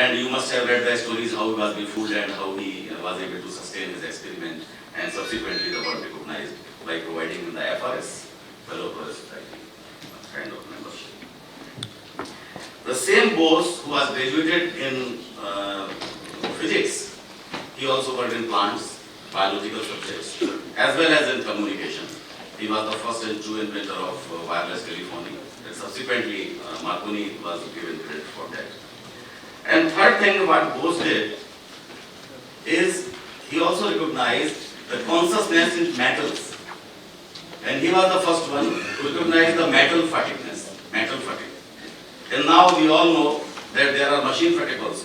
And you must have read the stories how he was befooled and how he was able to sustain his experiment, and subsequently the world recognized by providing the FRS, Fellow for Society kind of membership. The same Bose who was graduated in physics, he also worked in plants, biological subjects, as well as in communication. He was the first and true inventor of wireless telephony, and subsequently Marconi was given credit for that. And third thing what Bose did is he also recognized the consciousness in metals. And he was the first one to recognize the metal fatigueness, metal fatigue. And now we all know that there are machine fatigue also,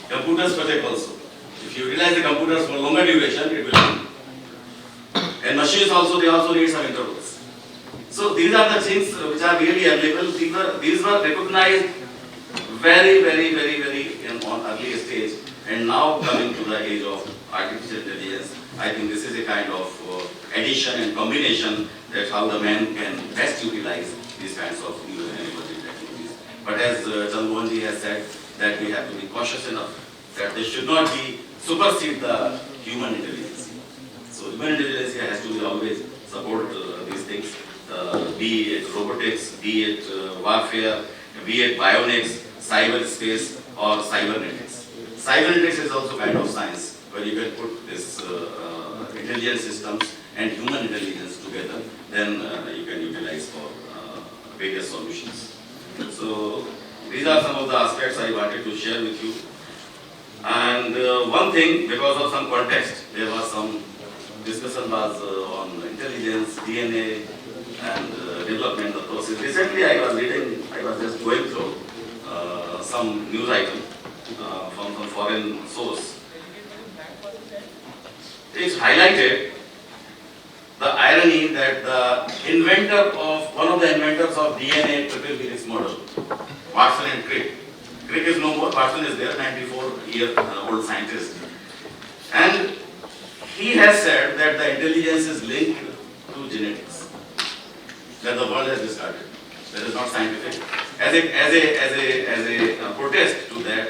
computers fatigue also. If you utilize the computers for longer duration, it will end. And machines also, they also need some intervals. So these are the things which are really available. These were recognized very on early stage, and now coming to the age of artificial intelligence, I think this is a kind of addition and combination that how the man can best utilize these kinds of new and emerging technologies. But as Chandramohanji has said, that we have to be cautious enough that they should not be supersede the human intelligence. So human intelligence has to be always support these things, be it robotics, be it warfare, be it bionics, cyberspace or cybernetics. Cybernetics is also kind of science where you can put this intelligence systems and human intelligence together, then you can utilize for various solutions. So these are some of the aspects I wanted to share with you. And one thing, because of some context, there was some discussion was on intelligence, DNA, and development of process. Recently, I was just going through some news item from some foreign source. It highlighted the irony that one of the inventors of DNA triple helix model, Watson and Crick. Crick is no more, Watson is there, 94-year-old scientist. And he has said that the intelligence is linked to genetics, that the world has discarded. That is not scientific. As a protest to that,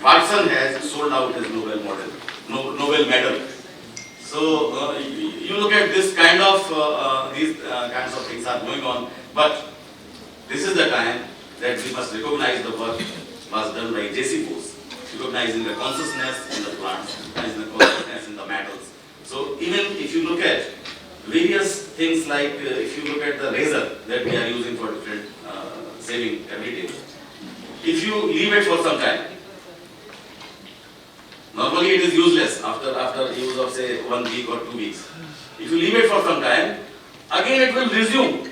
Watson has sold out his Nobel medal. So you look at this kind of these kinds of things are going on, but this is the time that we must recognize the work was done by J.C. Bose, recognizing the consciousness in the plants, recognizing the consciousness in the metals. So even if you look at various things like if you look at the razor that we are using for different saving every day, if you leave it for some time, normally it is useless after use of say 1 week or 2 weeks. If you leave it for some time, again it will resume.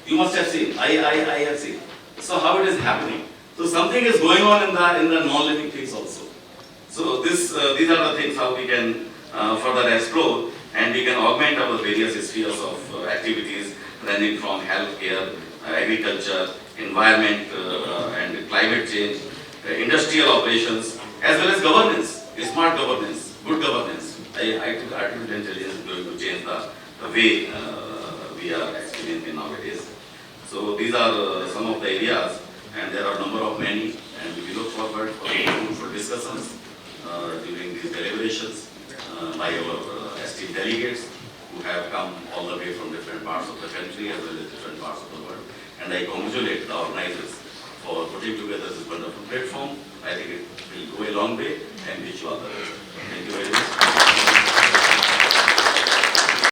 You must have seen, I have seen. So how it is happening? So something is going on in the non-living things also. So these are the things how we can further explore, and we can augment our various spheres of activities ranging from healthcare, agriculture, environment and climate change, industrial operations, as well as governance, smart governance, good governance. I think artificial intelligence is going to change the way we are experiencing nowadays. So these are some of the areas, and there are a number of many, and we look forward for fruitful discussions during these deliberations by our esteemed delegates who have come all the way from different parts of the country as well as different parts of the world. And I congratulate the organizers for putting together this wonderful platform. I think it will go a long way, and wish you all the best. Thank you very much.